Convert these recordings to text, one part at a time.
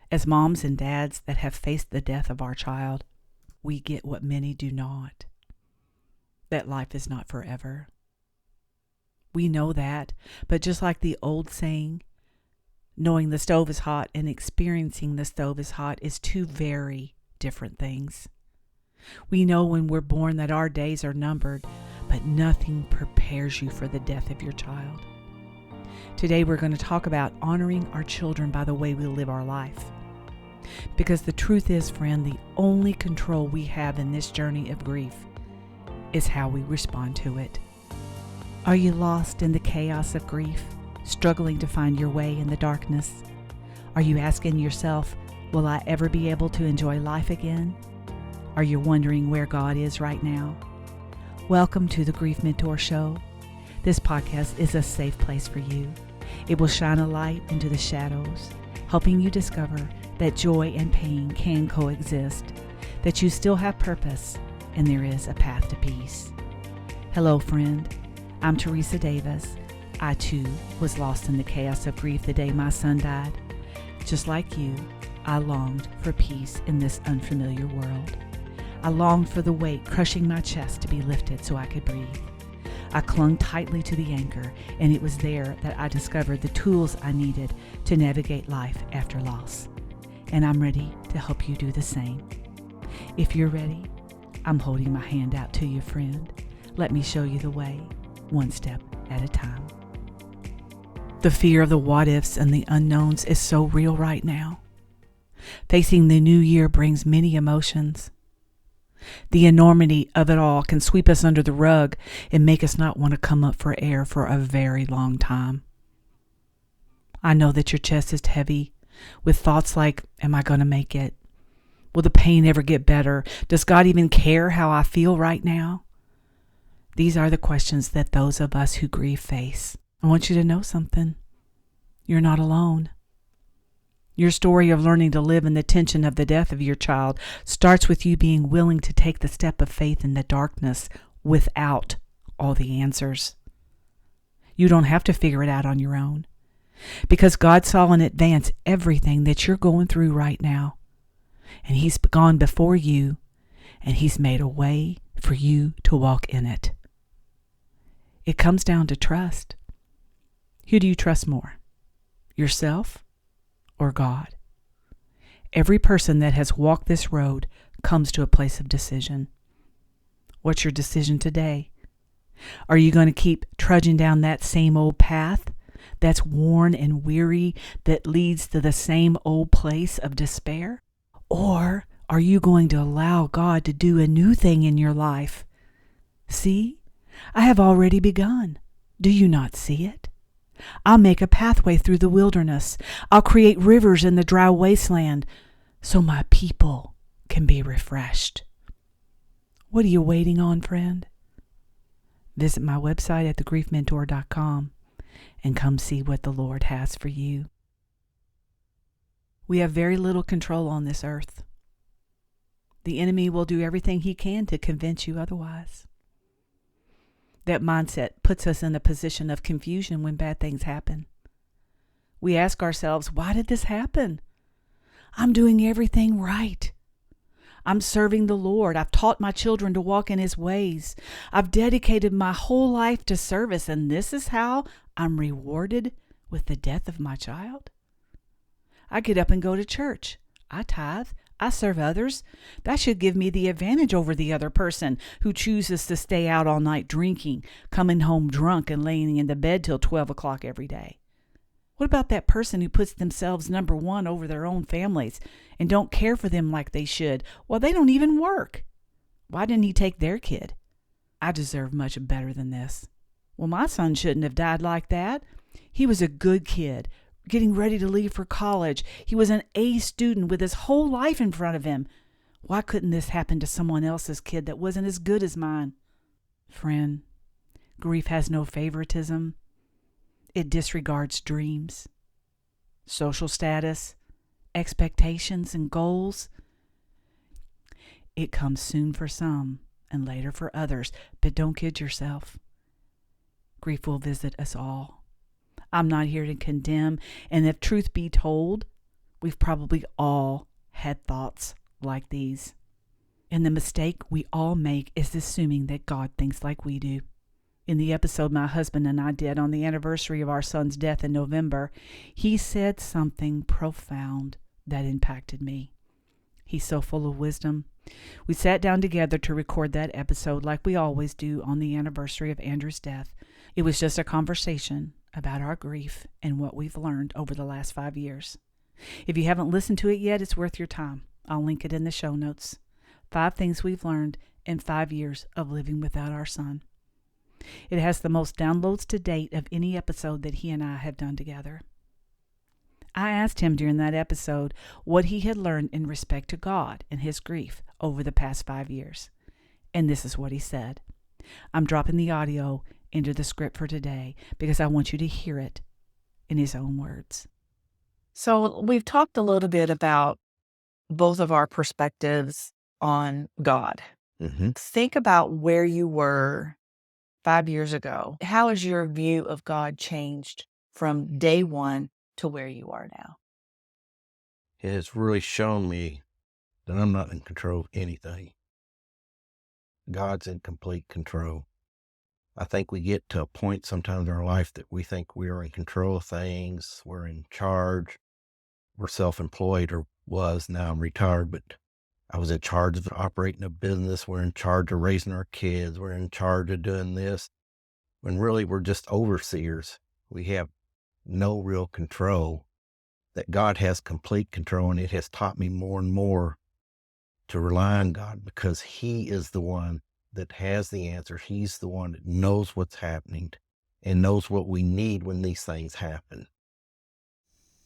As moms and dads that have faced the death of our child, we get what many do not, that life is not forever. We know that, but just like the old saying, knowing the stove is hot and experiencing the stove is hot is two very different things. We know when we're born that our days are numbered, but nothing prepares you for the death of your child. Today we're going to talk about honoring our children by the way we live our life. Because the truth is, friend, the only control we have in this journey of grief is how we respond to it. Are you lost in the chaos of grief, struggling to find your way in the darkness? Are you asking yourself, will I ever be able to enjoy life again? Are you wondering where God is right now? Welcome to the Grief Mentor Show. This podcast is a safe place for you. It will shine a light into the shadows, helping you discover that joy and pain can coexist, that you still have purpose, and there is a path to peace. Hello, friend. I'm Teresa Davis. I, too, was lost in the chaos of grief the day my son died. Just like you, I longed for peace in this unfamiliar world. I longed for the weight crushing my chest to be lifted so I could breathe. I clung tightly to the anchor, and it was there that I discovered the tools I needed to navigate life after loss. And I'm ready to help you do the same. If you're ready, I'm holding my hand out to you, friend. Let me show you the way, one step at a time. The fear of the what-ifs and the unknowns is so real right now. Facing the new year brings many emotions. The enormity of it all can sweep us under the rug and make us not want to come up for air for a very long time. I know that your chest is heavy with thoughts like, am I going to make it? Will the pain ever get better? Does God even care how I feel right now? These are the questions that those of us who grieve face. I want you to know something. You're not alone. Your story of learning to live in the tension of the death of your child starts with you being willing to take the step of faith in the darkness without all the answers. You don't have to figure it out on your own, because God saw in advance everything that you're going through right now. And He's gone before you, and He's made a way for you to walk in it. It comes down to trust. Who do you trust more? Yourself or God? Every person that has walked this road comes to a place of decision. What's your decision today? Are you going to keep trudging down that same old path that's worn and weary, that leads to the same old place of despair? Or are you going to allow God to do a new thing in your life? See, I have already begun. Do you not see it? I'll make a pathway through the wilderness. I'll create rivers in the dry wasteland so my people can be refreshed. What are you waiting on, friend? Visit my website at thegriefmentor.com and come see what the Lord has for you. We have very little control on this earth. The enemy will do everything he can to convince you otherwise. That mindset puts us in a position of confusion when bad things happen. We ask ourselves, why did this happen? I'm doing everything right. I'm serving the Lord. I've taught my children to walk in His ways. I've dedicated my whole life to service, and this is how I'm rewarded with the death of my child? I get up and go to church. I tithe. I serve others. That should give me the advantage over the other person who chooses to stay out all night drinking, coming home drunk and laying in the bed till 12 o'clock every day. What about that person who puts themselves number one over their own families and don't care for them like they should? Well, they don't even work. Why didn't he take their kid? I deserve much better than this. Well, my son shouldn't have died like that. He was a good kid, getting ready to leave for college. He was an A student with his whole life in front of him. Why couldn't this happen to someone else's kid that wasn't as good as mine? Friend, grief has no favoritism. It disregards dreams, social status, expectations, and goals. It comes soon for some and later for others, but don't kid yourself. Grief will visit us all. I'm not here to condemn, and if truth be told, We've probably all had thoughts like these. And the mistake we all make is assuming that God thinks like we do. In the episode my husband and I did on the anniversary of our son's death in November, he said something profound that impacted me. He's so full of wisdom. We sat down together to record that episode like we always do on the anniversary of Andrew's death. It was just a conversation about our grief and what we've learned over the last 5 years. If you haven't listened to it yet, it's worth your time. I'll link it in the show notes. 5 things we've learned in 5 years of living without our son. It has the most downloads to date of any episode that he and I have done together. I asked him during that episode what he had learned in respect to God and his grief over the past 5 years. And this is what he said. I'm dropping the audio into the script for today because I want you to hear it in his own words. So we've talked a little bit about both of our perspectives on God. Mm-hmm. Think about where you were 5 years ago. How has your view of God changed from day one to where you are now? It has really shown me that I'm not in control of anything. God's in complete control. I think we get to a point sometimes in our life that we think we are in control of things, we're in charge, we're self-employed, or was. Now I'm retired, but I was in charge of operating a business. We're in charge of raising our kids. We're in charge of doing this. When really we're just overseers. We have no real control. That God has complete control, and it has taught me more and more to rely on God because He is the one that has the answer. He's the one that knows what's happening and knows what we need when these things happen.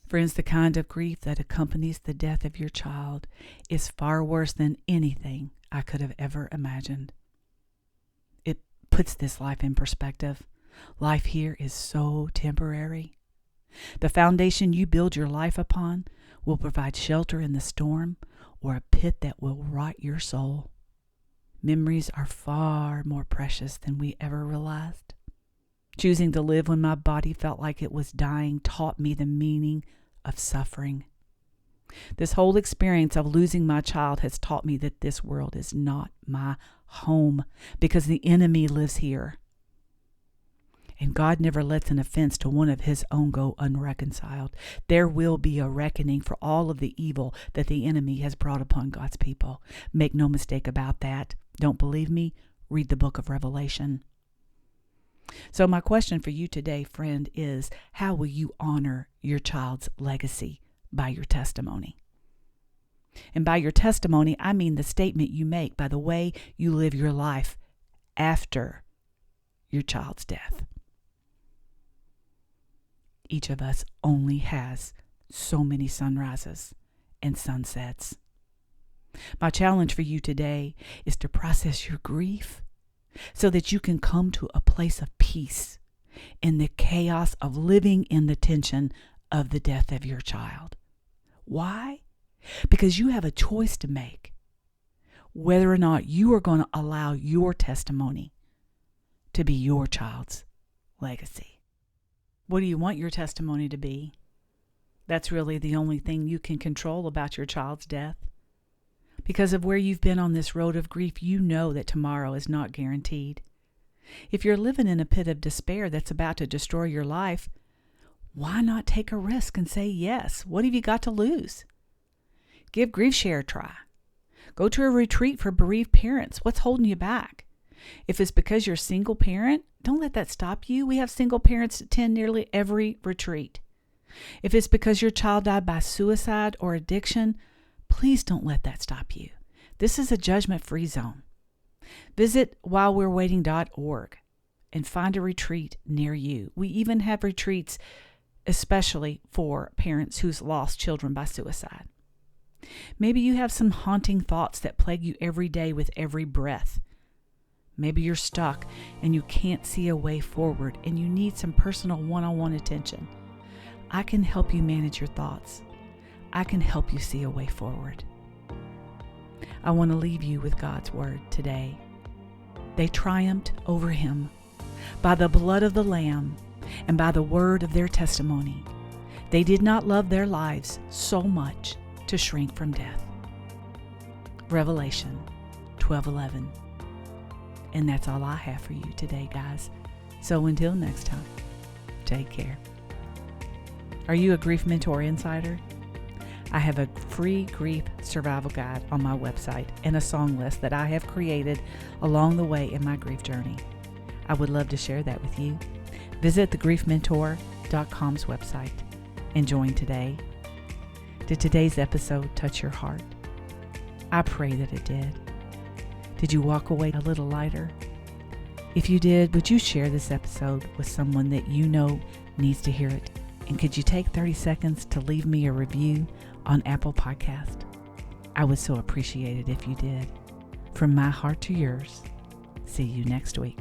Friends, the kind of grief that accompanies the death of your child is far worse than anything I could have ever imagined. It puts this life in perspective. Life here is so temporary. The foundation you build your life upon will provide shelter in the storm or a pit that will rot your soul. Memories are far more precious than we ever realized. Choosing to live when my body felt like it was dying taught me the meaning of suffering. This whole experience of losing my child has taught me that this world is not my home because the enemy lives here. And God never lets an offense to one of His own go unreconciled. There will be a reckoning for all of the evil that the enemy has brought upon God's people. Make no mistake about that. Don't believe me? Read the book of Revelation. So my question for you today, friend, is how will you honor your child's legacy? By your testimony. And by your testimony, I mean the statement you make by the way you live your life after your child's death. Each of us only has so many sunrises and sunsets. My challenge for you today is to process your grief so that you can come to a place of peace in the chaos of living in the tension of the death of your child. Why? Because you have a choice to make whether or not you are going to allow your testimony to be your child's legacy. What do you want your testimony to be? That's really the only thing you can control about your child's death. Because of where you've been on this road of grief, you know that tomorrow is not guaranteed. If you're living in a pit of despair that's about to destroy your life, why not take a risk and say yes? What have you got to lose? Give Grief Share a try. Go to a retreat for bereaved parents. What's holding you back? If it's because you're a single parent, don't let that stop you. We have single parents attend nearly every retreat. If it's because your child died by suicide or addiction, please don't let that stop you. This is a judgment-free zone. Visit whilewe'rewaiting.org and find a retreat near you. We even have retreats especially for parents who's lost children by suicide. Maybe you have some haunting thoughts that plague you every day with every breath. Maybe you're stuck and you can't see a way forward and you need some personal one-on-one attention. I can help you manage your thoughts. I can help you see a way forward. I want to leave you with God's word today. They triumphed over him by the blood of the Lamb and by the word of their testimony. They did not love their lives so much to shrink from death. Revelation 12:11. And that's all I have for you today, guys. So until next time, take care. Are you a Grief Mentor Insider? I have a free grief survival guide on my website and a song list that I have created along the way in my grief journey. I would love to share that with you. Visit thegriefmentor.com's website and join today. Did today's episode touch your heart? I pray that it did. Did you walk away a little lighter? If you did, would you share this episode with someone that you know needs to hear it? And could you take 30 seconds to leave me a review on Apple Podcast? I would so appreciate it if you did. From my heart to yours, see you next week.